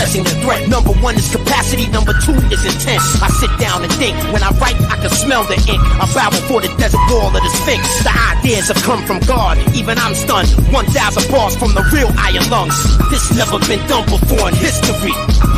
possessing the threat. Number one is capacity, number two is intent. I sit down and think, when I write I can smell the ink. I bow before the desert wall of the Sphinx. The ideas have come from God, even I'm stunned. 1,000 bars from the real iron lungs. This never been done before in history.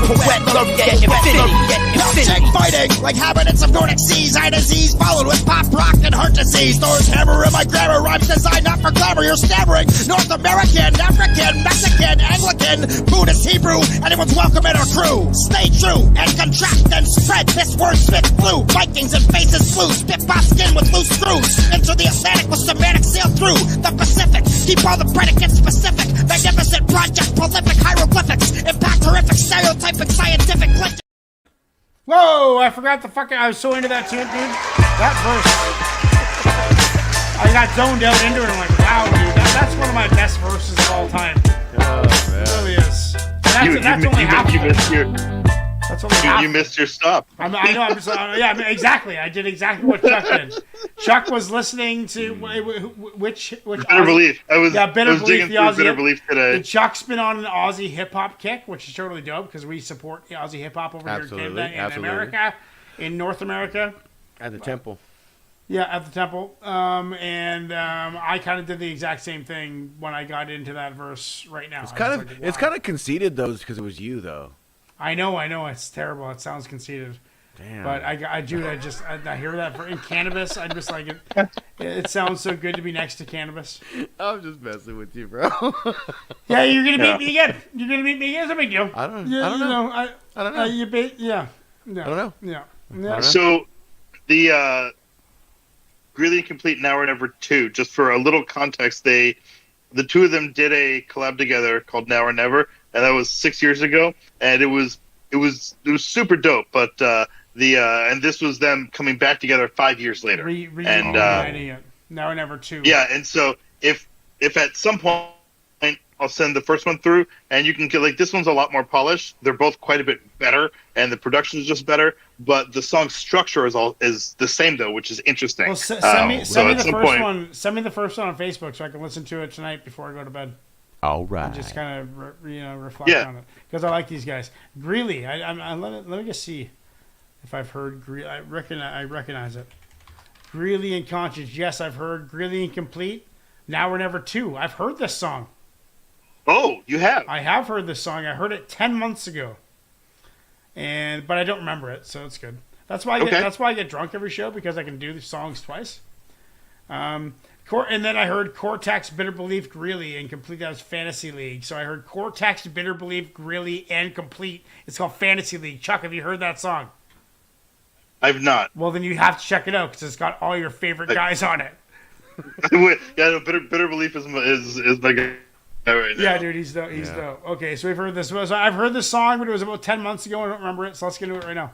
Poet love yet infinity, yet infinity. Fighting like habitants of Nordic seas. Eye disease followed with pop rock and heart disease. Thor's hammer in my grammar, rhymes designed not for glamour. You're stammering. North American, African, Mexican, Anglican, Buddhist, Hebrew. Anyone's welcome in our crew. Stay true and contract and spread. This word spit flu. Vikings and faces flew. Spit pop skin with loose screws. Into the Atlantic with semantic sail through the Pacific. Keep all the predicates specific. Magnificent project, prolific hieroglyphics. Impact horrific, stereotypic, scientific glitch. Whoa, I forgot the fucking... I was so into that tune, dude. That verse. I got zoned out into it. I'm like, wow, dude. That's one of my best verses of all time. Oh, man. It really is. That's only half of it. That's only half. You missed your stop. I know. I'm just, yeah, exactly. I did exactly what Chuck did. Chuck was listening to which Bitter Belief. I was Belief, digging through Bitter Belief today. And Chuck's been on an Aussie hip hop kick, which is totally dope because we support Aussie hip hop over here in Canada and America, in North America. At the temple. Yeah, at the temple. I kind of did the exact same thing when I got into that verse right now. It's kind of conceited though, because it was you though. I know. It's terrible. It sounds conceited. Damn. But I hear that in cannabis. I just like it. It sounds so good to be next to cannabis. I'm just messing with you, bro. Yeah, you're gonna meet me again. You're gonna meet me again. It's a big deal. I don't know. I don't know. I don't know. Yeah. So the Greeley and Complete Now or Never 2. Just for a little context, the two of them did a collab together called Now or Never, and that was 6 years ago, and it was super dope. But and this was them coming back together 5 years later. Now or Never 2. Yeah, and so if at some point I'll send the first one through, and you can get this one's a lot more polished. They're both quite a bit better, and the production is just better. But the song structure is the same though, which is interesting. Well, send me the first one. Send me the first one on Facebook so I can listen to it tonight before I go to bed. All right. And just kind of reflect on it because I like these guys. Greeley, let me just see if I've heard Greeley. I recognize it. Greeley and Conscience. Yes, I've heard Greeley and Complete. Now or Never 2. I've heard this song. Oh, you have? I have heard this song. I heard it 10 months ago, but I don't remember it, so it's good. That's why I get drunk every show, because I can do the songs twice. And then I heard Cortex, Bitter Belief, Greeley, and Complete. That was Fantasy League. So I heard Cortex, Bitter Belief, Greeley, and Complete. It's called Fantasy League. Chuck, have you heard that song? I've not. Well, then you have to check it out because it's got all your favorite guys on it. Bitter Belief is my guy. Right, yeah, dude, he's dope. He's dope. Okay, so we've heard this. So I've heard this song, but it was about 10 months ago. I don't remember it, so let's get into it right now.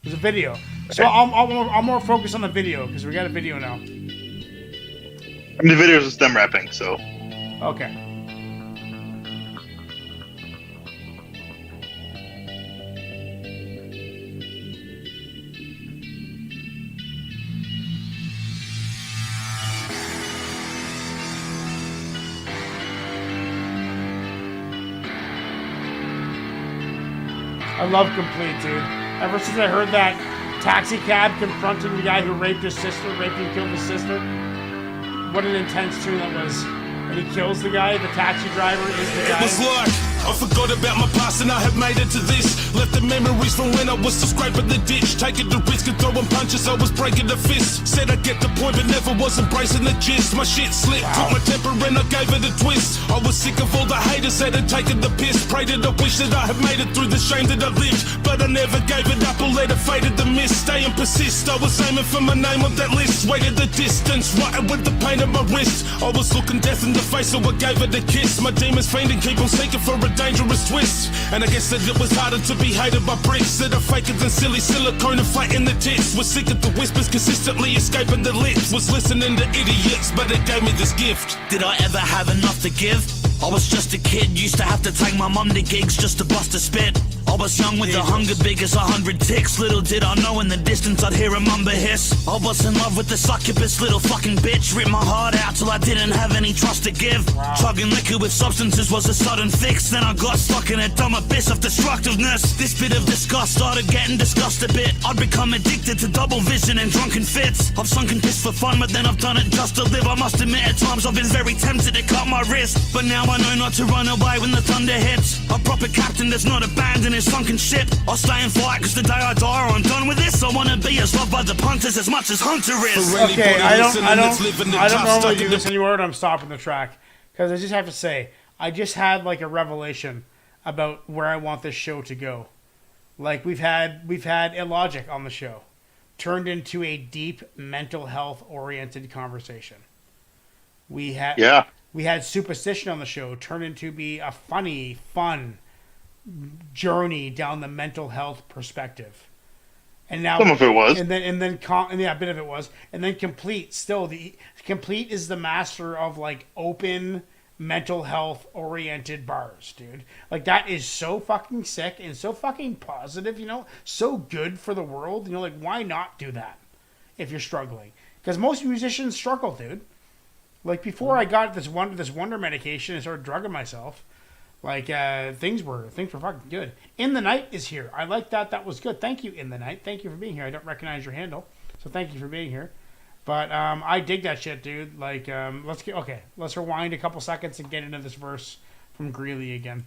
There's a video. So I'll more focus on the video because we got a video now. The video is just them rapping, so. Okay. I love Complete, dude. Ever since I heard that taxi cab confronting the guy who raped his sister, raped and killed his sister, what an intense tune that was. And he kills the guy, the taxi driver is the guy. It was like I forgot about my past and I have made it to this. Left the memories from when I was still scraping the ditch. Taking the risk and throwing punches, I was breaking the fist. Said I'd get the point but never was embracing the gist. My shit slipped, took my temper and I gave it a twist. I was sick of all the haters that had taken the piss. Prayed and I wish that I had made it through the shame that I lived. But I never gave it up or let it fade at the miss. Stay and persist, I was aiming for my name on that list. Waited the distance, writing with the pain at my wrist. I was looking death in the face so I gave it a kiss. My demons fiending, keep on seeking for a dangerous twist. And I guess that it was harder to be hated by bricks that are faker than silly silicone and fighting the tits. Was sick of the whispers consistently escaping the lips. Was listening to idiots, but it gave me this gift. Did I ever have enough to give? I was just a kid, used to have to take my mum to gigs just to bust a spit. I was young with the hunger big as 100 ticks. Little did I know in the distance I'd hear a mumble hiss. I was in love with the succubus, little fucking bitch. Ripped my heart out till I didn't have any trust to give. Chugging liquor with substances was a sudden fix. Then I got stuck in a dumb abyss of destructiveness. This bit of disgust started getting discussed a bit. I'd become addicted to double vision and drunken fits. I've sunk in piss for fun, but then I've done it just to live. I must admit at times I've been very tempted to cut my wrist, but now I know not to run away when the thunder hits. A proper captain does not abandon his sunken ship. I'll stay and fight, cause the day I die or I'm done with this, I wanna be as loved by the punters as much as Hunter is. Okay, I don't normally do this anymore, and I'm stopping the track, because I just have to say, I just had like a revelation about where I want this show to go. Like we've had Illogic on the show, turned into a deep mental health oriented conversation. We had Superstition on the show, turned into be a funny, fun journey down the mental health perspective. And now some of it was, and a bit of it was, and then Complete. Still, Complete is the master of like open mental health oriented bars, dude. Like that is so fucking sick and so fucking positive, you know, so good for the world. You know, like why not do that if you're struggling? Because most musicians struggle, dude. Like before I got this wonder medication and started drugging myself, like things were fucking good. In the Night is here. I like that. That was good. Thank you, In the Night. Thank you for being here. I don't recognize your handle, so thank you for being here. But I dig that shit, dude. Like let's rewind a couple seconds and get into this verse from Greeley again.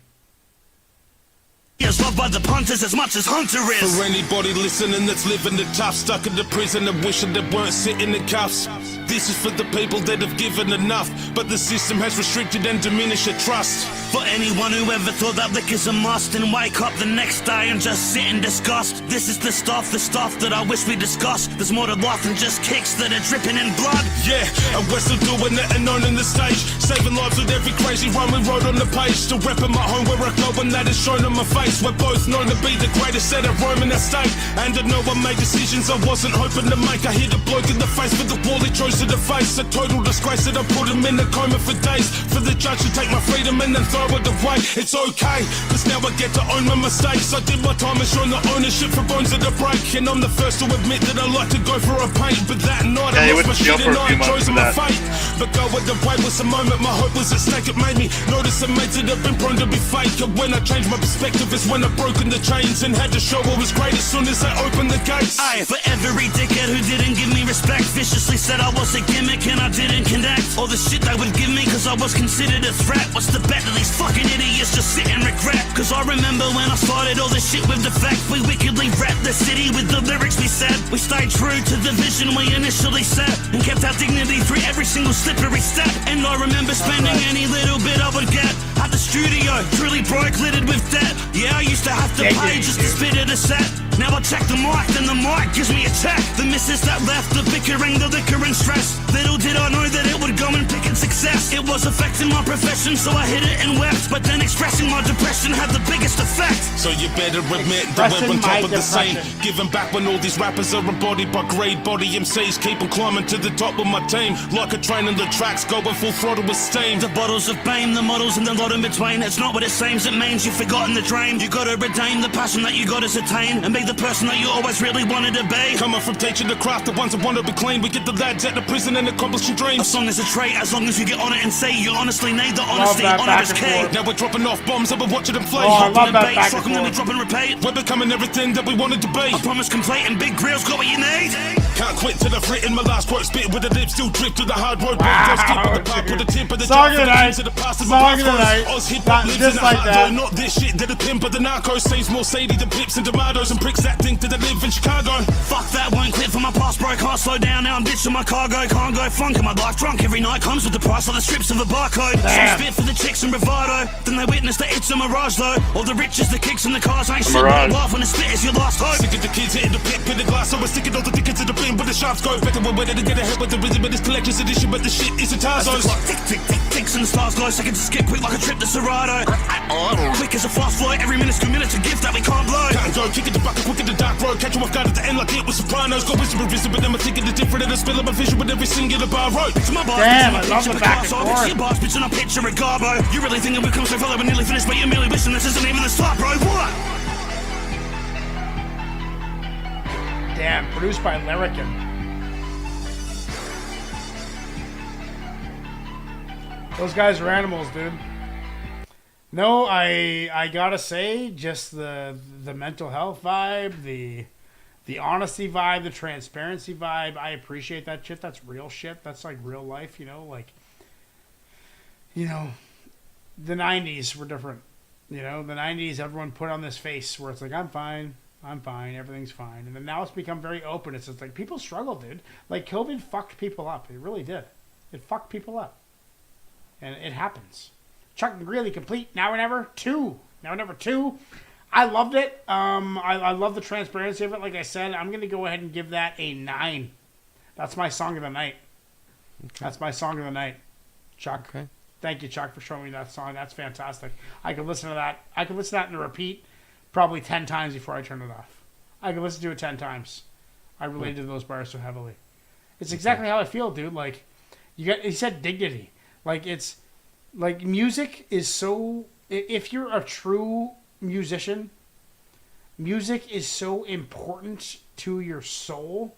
Is loved by the punters as much as Hunter is. For anybody listening that's living the tough, stuck in the prison and wishing they weren't sitting in cuffs. This is for the people that have given enough, but the system has restricted and diminished your trust. For anyone who ever thought that liquor's a must and wake up the next day and just sit in disgust. This is the stuff that I wish we discussed. There's more to life than just kicks that are dripping in blood. Yeah, and we're still doing it and owning the stage, saving lives with every crazy rhyme we wrote on the page. Still repping my home where I go and that is shown on my face. We're both known to be the greatest set of Rome in that state, and I know I made decisions I wasn't hoping to make. I hit a bloke in the face for the wall he chose to deface. A total disgrace that I put him in a coma for days. For the judge to take my freedom and then throw it away. It's okay, cause now I get to own my mistakes. I did my time and shown the ownership for bones that I break. And I'm the first to admit that I like to go for a paint. But that night I lost my shit and I chose my fate. But go with the way was the moment my hope was at stake. It made me notice the mates that have been prone to be fake. And when I changed my perspective is when I broken the chains and had to show I was great as soon as I opened the gates. Aye, for every dickhead who didn't give me respect, viciously said I was a gimmick and I didn't connect. All the shit they would give me cause I was considered a threat. What's the bet that these fucking idiots just sit and regret? Cause I remember when I started all this shit with defect, we wickedly wrecked the city with the lyrics we said. We stayed true to the vision we initially set and kept our dignity through every single slippery step. And I remember spending any little bit I would get at the studio, truly broke, littered with debt. Yeah, I used to have to pay just to spit at a set. Now I check the mic, then the mic gives me a check. The misses that left, the bickering, the liquor and stress. Little did I know that it would go and pick at success. It was affecting my profession, so I hit it and wept. But then expressing my depression had the biggest effect. So you better admit that we're on top of the scene. Giving back when all these rappers are embodied by greed. Body MCs keep on climbing to the top of my team. Like a train on the tracks, going full throttle with steam. The bottles of BAME, the models and the lot in between. It's not what it seems, it means you've forgotten the dream. You gotta retain the passion that you gotta attain and be the person that you always really wanted to be. Coming from teaching the craft, the ones that want to be clean. We get the lads at the prison and accomplishing dreams. A song is a trait, as long as you get on it and say you honestly need the honesty. Honor is key. Now we're dropping off bombs and we're watching them flee. I love that back and forth. Then we drop and repeat. We're becoming everything that we wanted to be. I promise complete and Big Grill's got what you need. Can't quit till I've written my last quote. Spit with the lips, still drip to the hard road. Wow, skip with the pipe, with the tip of the song of the night. Song of the night. Just like that. Not this shit that the pimp of the narcos saves more Sadie than pips and tomatoes and pricks that think that they live in Chicago. Fuck that, won't quit for my past bro. Can't slow down, now I'm ditching my cargo. Can't go funk in my life drunk every night. Comes with the price of the strips of a barcode. Some spit for the chicks and bravado. Then they witness that it's a mirage though. All the riches, the kicks and the cars ain't shit. Laugh when the spit is your last hope. Sick of the kids hitting the pit with the glass. So we're sticking all the tickets to the bin, but the sharps go better. We're ready to get ahead with the rhythm of this collector's edition, but the shit is a Tarzos. Tick, tick, tick, ticks and the stars glow. Seconds to skip quick like a trip to Serato. Quick as a fast flight, every minute's 2 minutes, a gift that we can't blow. Can't go, kick it the bucket, quick in the dark road. Catch you off guard at the end like it was Sopranos. Got wisdom and wisdom, but then I'm thinking the different and I spill up a vision with every singular bar road. Damn, I love the back and forth. Your boss, bitch, and I picture a garbo. You really thinking we've come so far that we're nearly finished, but you're merely wishing this isn't even the start, bro. What? Jam, produced by Lyrican. Those guys are animals, dude. No, I gotta say, just the mental health vibe, the honesty vibe, the transparency vibe. I appreciate that shit. That's real shit. That's like real life, you know. Like, you know, the '90s were different. You know, the '90s, everyone put on this face where it's like, I'm fine, everything's fine. And then now it's become very open. It's just like people struggle, dude. Like COVID fucked people up. It really did. It fucked people up. And it happens. Chuck and Greeley complete Now or Never 2. Now or Never 2. I loved it. I love the transparency of it. Like I said, I'm going to go ahead and give that a 9. That's my song of the night. Okay. That's my song of the night. Chuck. Okay. Thank you, Chuck, for showing me that song. That's fantastic. I could listen to that. I could listen to that in a repeat probably 10 times before I turn it off. I could listen to it 10 times. I related to those bars so heavily. It's exactly how I feel, dude. Like, he said dignity. Like, it's, like, music is so, if you're a true musician, music is so important to your soul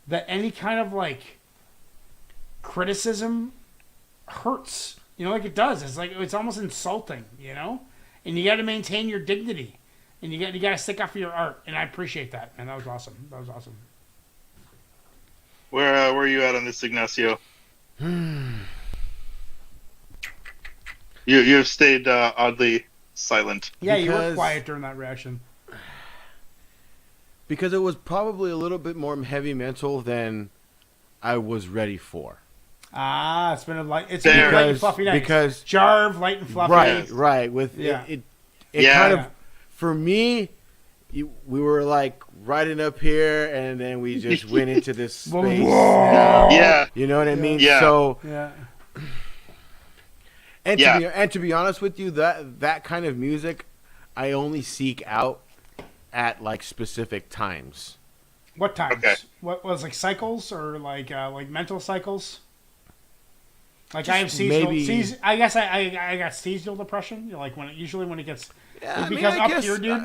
that any kind of, like, criticism hurts. You know, like it does. It's like, it's almost insulting, you know? And you got to maintain your dignity. And you got to stick up for your art. And I appreciate that, man. That was awesome. That was awesome. Where are you at on this, Ignacio? You have stayed oddly silent. Yeah, you were quiet during that reaction. Because it was probably a little bit more heavy mental than I was ready for. Ah, it's been light and fluffy night. Because Jarv, light and fluffy. Right. With it kind of, for me, we were like riding up here, and then we just went into this space. Yeah, you know what I mean. Yeah. So yeah. And to be honest with you, that kind of music, I only seek out at like specific times. What times? Okay. What was like cycles or like mental cycles? Like I have I guess I got seasonal depression. You know, like when it gets because up here, dude.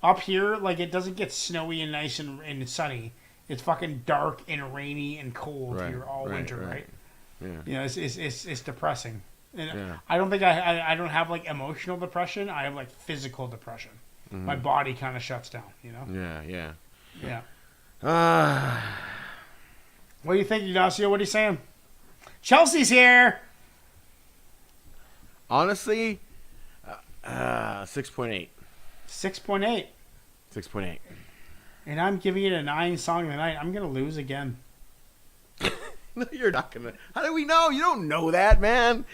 Up here, like it doesn't get snowy and nice and sunny. It's fucking dark and rainy and cold here all winter, right? Yeah. You know, it's depressing. And I don't think I don't have like emotional depression. I have like physical depression. Mm-hmm. My body kind of shuts down. You know. Yeah. What do you think, Ignacio? What are you saying? Chelsea's here. Honestly, 6.8. 6.8. 6.8. And I'm giving it a 9 song of the night. I'm gonna lose again. No, you're not gonna. How do we know? You don't know that, man.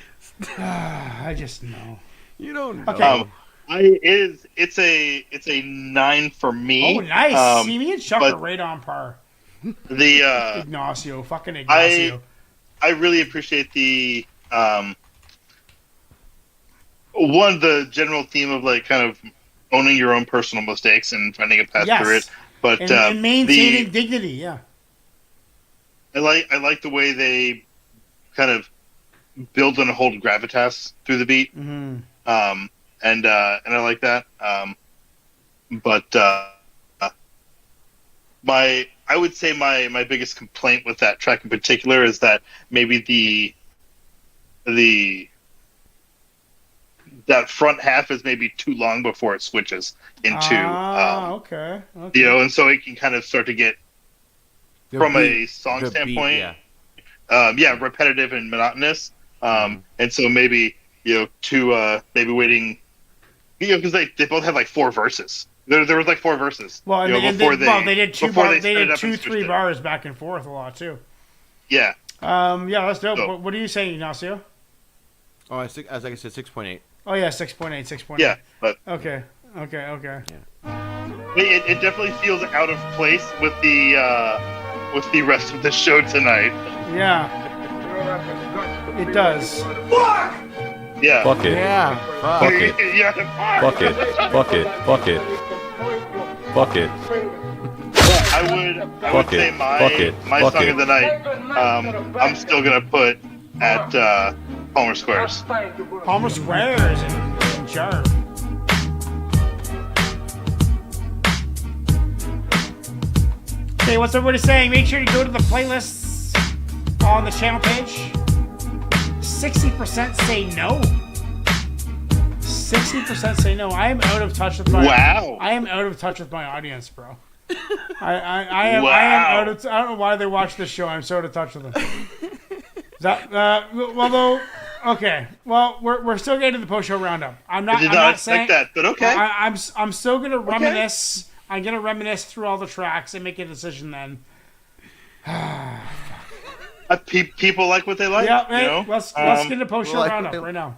I just know. You don't know. Okay. It's a 9 for me. Oh, nice. See, me and Chuck are right on par. The Ignacio, fucking Ignacio. I really appreciate the the general theme of like kind of owning your own personal mistakes and finding a path through it. But and maintaining dignity, yeah. I like the way they kind of build and hold gravitas through the beat. Mm-hmm. And I like that. I would say my biggest complaint with that track in particular is that maybe that front half is maybe too long before it switches into okay. You know, and so it can kind of start to get from a song standpoint repetitive and monotonous. And so maybe, you know, to maybe waiting, you know, because they both have like 4 verses. There was like 4 verses. Well, and they did 2-3 bars back and forth a lot too. Yeah. That's dope. So, what are you saying, Ignacio? Oh, as like I said, 6.8. Oh yeah, 6.8. Yeah, but okay. Yeah. It definitely feels out of place with the rest of the show tonight. Yeah. It does. Fuck! Yeah. Fuck it. Yeah. Fuck it. Yeah. Fuck it. Fuck it. Fuck it. Fuck it. I would say my song of the night, I'm still gonna put at Palmer Squares. Palmer Squares and Jarve. Okay, what's everybody saying? Make sure you go to the playlists on the channel page. 60% say no. 60% say no. I am out of touch with my. Wow. I am out of touch with my audience, bro. I am out of. I don't know why they watch this show. I'm so out of touch with them. Okay. Well, we're still getting to the post show roundup. I'm not saying that, but okay. I'm still gonna reminisce. I'm gonna reminisce through all the tracks and make a decision then. People like what they like. Yeah, hey, let's get into post show roundup right now.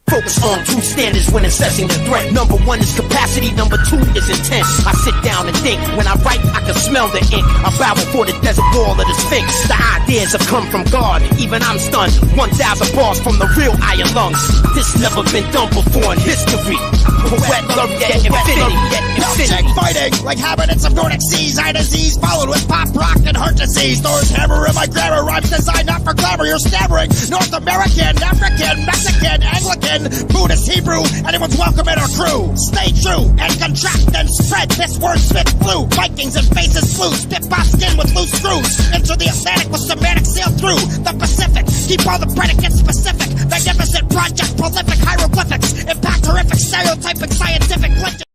Focus on two standards when assessing the threat. Number one is capacity, number two is intent. I sit down and think. When I write, I can smell the ink. I bow before the desert wall of the Sphinx. The ideas have come from God, even I'm stunned. 1,000 bars from the real iron lungs. This never been done before in history. Poet love yet infinity. Wilkshake fighting like habitants of Nordic seas. Eye disease followed with pop rock and heart disease. Thor's hammer in my grammar, rhymes designed not for glamour. You're stammering. North American, African, Mexican, Anglican, Buddhist, Hebrew, anyone's welcome in our crew. Stay true and contract and spread this word spit flu. Vikings and faces flew, spit by skin with loose screws. Into the Atlantic with semantic sail through the Pacific. Keep all the predicates specific. Magnificent project, prolific hieroglyphics. Impact horrific, stereotyping scientific.